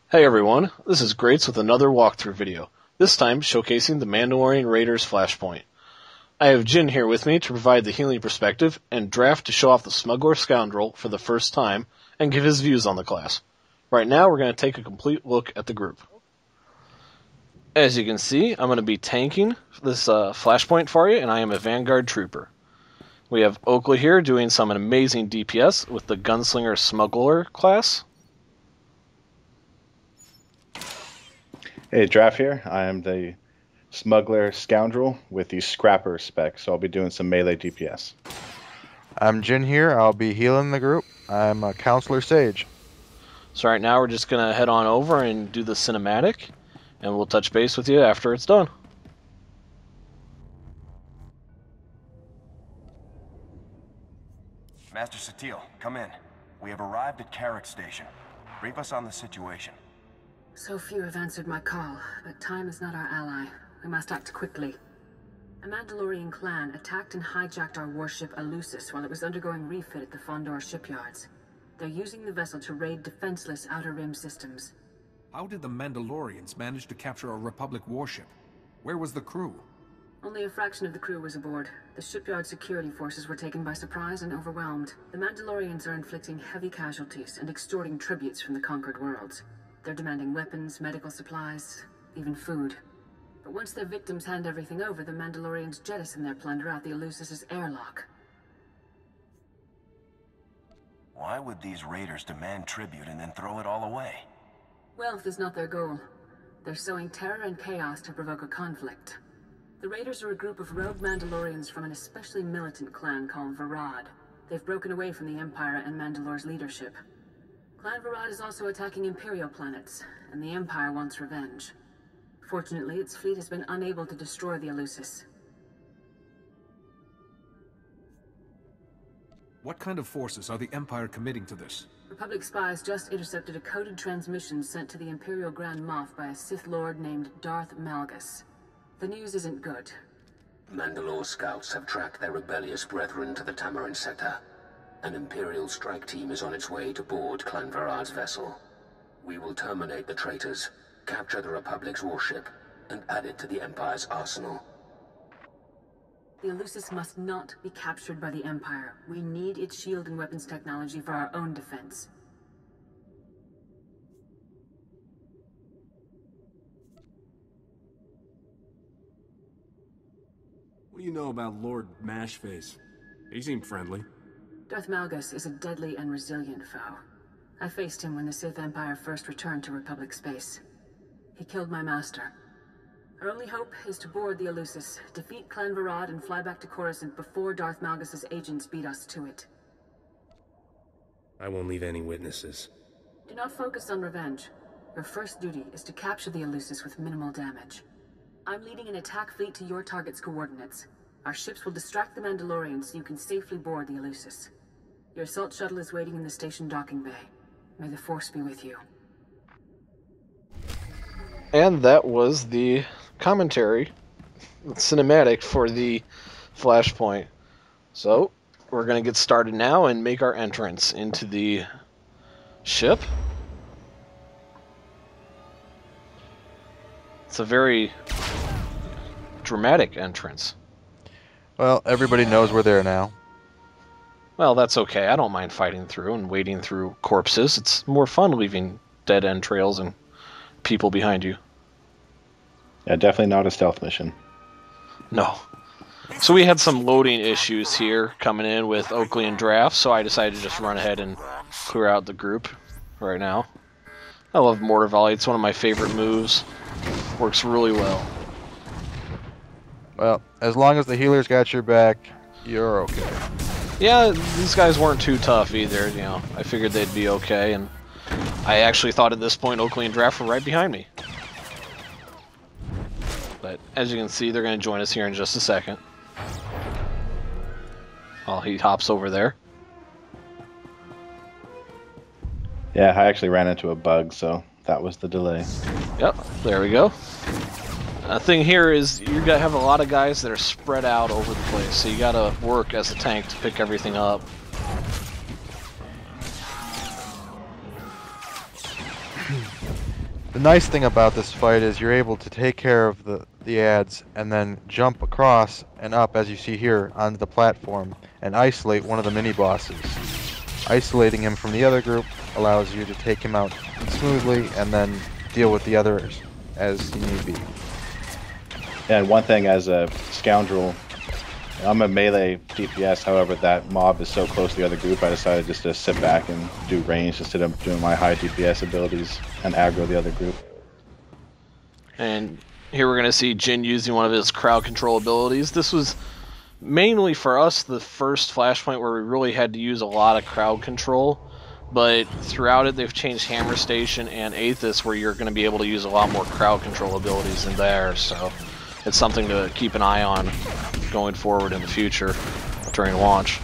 Hey everyone, this is Grates with another walkthrough video, this time showcasing the Mandalorian Raiders Flashpoint. I have Jin here with me to provide the healing perspective, and Draf to show off the Smuggler Scoundrel for the first time and give his views on the class. Right now we're going to take a complete look at the group. As you can see, I'm going to be tanking this Flashpoint for you, and I am a Vanguard Trooper. We have Oakley here doing some amazing DPS with the Gunslinger Smuggler class. Hey, Draf here. I am the Smuggler Scoundrel with the Scrapper spec, so I'll be doing some melee DPS. I'm Jin here. I'll be healing the group. I'm a Counselor Sage. So right now we're just going to head on over and do the cinematic, and we'll touch base with you after it's done. Master Satele, come in. We have arrived at Carrick Station. Brief us on the situation. So few have answered my call, but time is not our ally. We must act quickly. A Mandalorian clan attacked and hijacked our warship Eleusis while it was undergoing refit at the Fondor shipyards. They're using the vessel to raid defenseless Outer Rim systems. How did the Mandalorians manage to capture a Republic warship? Where was the crew? Only a fraction of the crew was aboard. The shipyard security forces were taken by surprise and overwhelmed. The Mandalorians are inflicting heavy casualties and extorting tributes from the conquered worlds. They're demanding weapons, medical supplies, even food. But once their victims hand everything over, the Mandalorians jettison their plunder out the Eleusis' airlock. Why would these raiders demand tribute and then throw it all away? Wealth is not their goal. They're sowing terror and chaos to provoke a conflict. The raiders are a group of rogue Mandalorians from an especially militant clan called Varad. They've broken away from the Empire and Mandalore's leadership. Clan Varad is also attacking Imperial planets, and the Empire wants revenge. Fortunately, its fleet has been unable to destroy the Eleusis. What kind of forces are the Empire committing to this? Republic spies just intercepted a coded transmission sent to the Imperial Grand Moff by a Sith Lord named Darth Malgus. The news isn't good. Mandalore scouts have tracked their rebellious brethren to the Tamarin sector. An Imperial strike team is on its way to board Clan Varad's vessel. We will terminate the traitors, capture the Republic's warship, and add it to the Empire's arsenal. The Eleusis must not be captured by the Empire. We need its shield and weapons technology for our own defense. What do you know about Lord Mashface? He seemed friendly. Darth Malgus is a deadly and resilient foe. I faced him when the Sith Empire first returned to Republic space. He killed my master. Our only hope is to board the Eleusis, defeat Clan Varad, and fly back to Coruscant before Darth Malgus' agents beat us to it. I won't leave any witnesses. Do not focus on revenge. Your first duty is to capture the Eleusis with minimal damage. I'm leading an attack fleet to your target's coordinates. Our ships will distract the Mandalorians so you can safely board the Eleusis. Your assault shuttle is waiting in the station docking bay. May the Force be with you. And that was the commentary, cinematic for the Flashpoint. So, we're going to get started now and make our entrance into the ship. It's a very dramatic entrance. Well, everybody knows we're there now. Well, that's okay. I don't mind fighting through and wading through corpses. It's more fun leaving dead-end trails and people behind you. Yeah, definitely not a stealth mission. No. So we had some loading issues here coming in with Oakley and Draf, so I decided to just run ahead and clear out the group right now. I love Mortar Volley. It's one of my favorite moves. Works really well. Well, as long as the healer's got your back, you're okay. Yeah, these guys weren't too tough either, you know. I figured they'd be okay, and I actually thought at this point Oakley and Draf were right behind me. But as you can see, they're going to join us here in just a second. Oh, he hops over there. Yeah, I actually ran into a bug, so that was the delay. Yep, there we go. Thing here is you're gonna have a lot of guys that are spread out over the place, so you gotta work as a tank to pick everything up. The nice thing about this fight is you're able to take care of the ads and then jump across and up, as you see here, onto the platform and isolate one of the mini-bosses. Isolating him from the other group allows you to take him out smoothly and then deal with the others as need be. And one thing, as a scoundrel, I'm a melee DPS, however that mob is so close to the other group, I decided just to sit back and do range instead of doing my high DPS abilities and aggro the other group. And here we're going to see Jin using one of his crowd control abilities. This was mainly for us the first Flashpoint where we really had to use a lot of crowd control, but throughout it they've changed Hammer Station and Aethys where you're going to be able to use a lot more crowd control abilities in there, so it's something to keep an eye on going forward in the future during launch.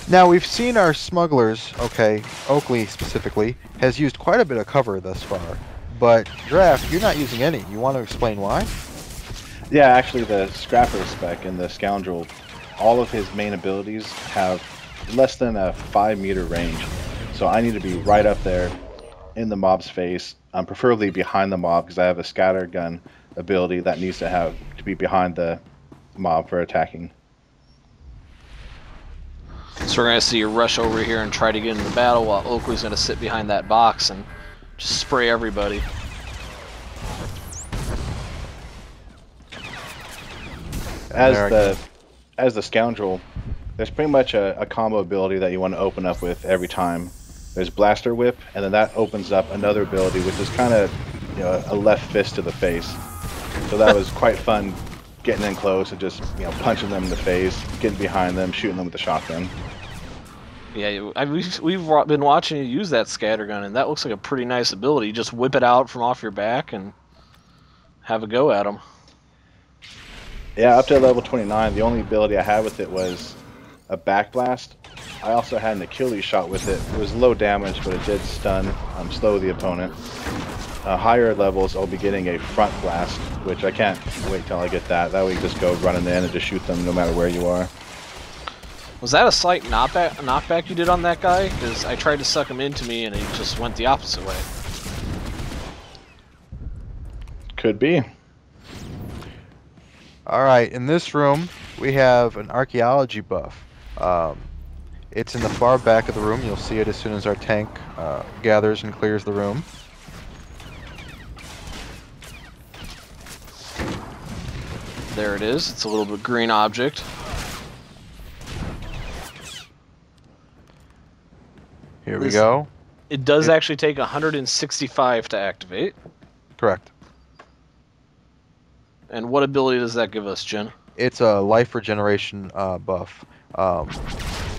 Now we've seen our smugglers, okay, Oakley specifically, has used quite a bit of cover thus far, but Draf, you're not using any. You want to explain why? Yeah, actually the Scrapper spec and the Scoundrel, all of his main abilities have less than a 5-meter range, so I need to be right up there in the mob's face, preferably behind the mob because I have a scatter gun ability that needs to be behind the mob for attacking. So we're going to see you rush over here and try to get into the battle while Oakley's going to sit behind that box and just spray everybody. As the Scoundrel, there's pretty much a combo ability that you want to open up with every time. There's Blaster Whip, and then that opens up another ability, which is kind of, you know, a left fist to the face. So that was quite fun, getting in close and just, you know, punching them in the face, getting behind them, shooting them with the shotgun. Yeah, we've been watching you use that scattergun, and that looks like a pretty nice ability. You just whip it out from off your back and have a go at them. Yeah, up to level 29, the only ability I had with it was a backblast. I also had an Achilles shot with it. It was low damage, but it did stun, slow the opponent. Higher levels, I'll be getting a front blast, which I can't wait till I get that. That way you just go running in and just shoot them no matter where you are. Was that a slight knockback you did on that guy? Because I tried to suck him into me and he just went the opposite way. Could be. Alright, in this room we have an archaeology buff. It's in the far back of the room. You'll see it as soon as our tank gathers and clears the room. There it is. It's a little bit green object. Here we go. It does actually take 165 to activate. Correct. And what ability does that give us, Jin? It's a life regeneration buff.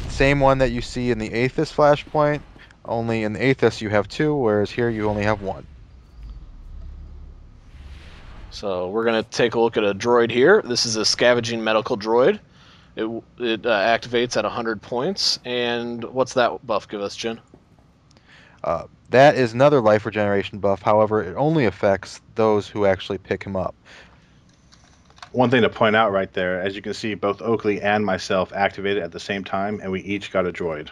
Same one that you see in the Aethys Flashpoint, only in the Aethys you have 2, whereas here you only have 1. So we're going to take a look at a droid here. This is a scavenging medical droid. It activates at 100 points. And what's that buff give us, Jin? That is another life regeneration buff. However, it only affects those who actually pick him up. One thing to point out right there, as you can see, both Oakley and myself activated at the same time, and we each got a droid.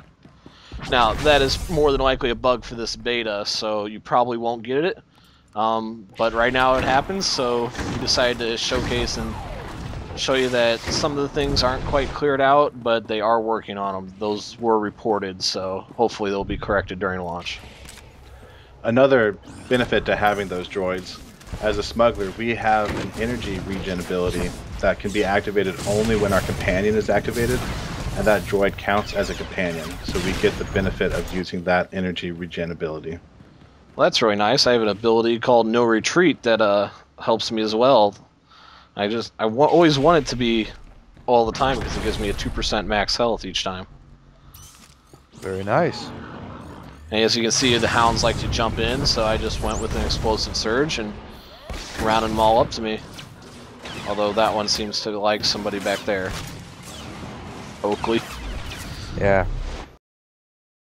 Now, that is more than likely a bug for this beta, so you probably won't get it. But right now it happens, so we decided to showcase and show you that some of the things aren't quite cleared out, but they are working on them. Those were reported, so hopefully they'll be corrected during launch. Another benefit to having those droids, as a smuggler, we have an energy regen ability that can be activated only when our companion is activated, and that droid counts as a companion, so we get the benefit of using that energy regen ability. Well, that's really nice. I have an ability called No Retreat that helps me as well. I always want it to be all the time because it gives me a 2% max health each time. Very nice. And as you can see, the hounds like to jump in, so I just went with an explosive surge and rounded them all up to me. Although that one seems to like somebody back there. Oakley. Yeah,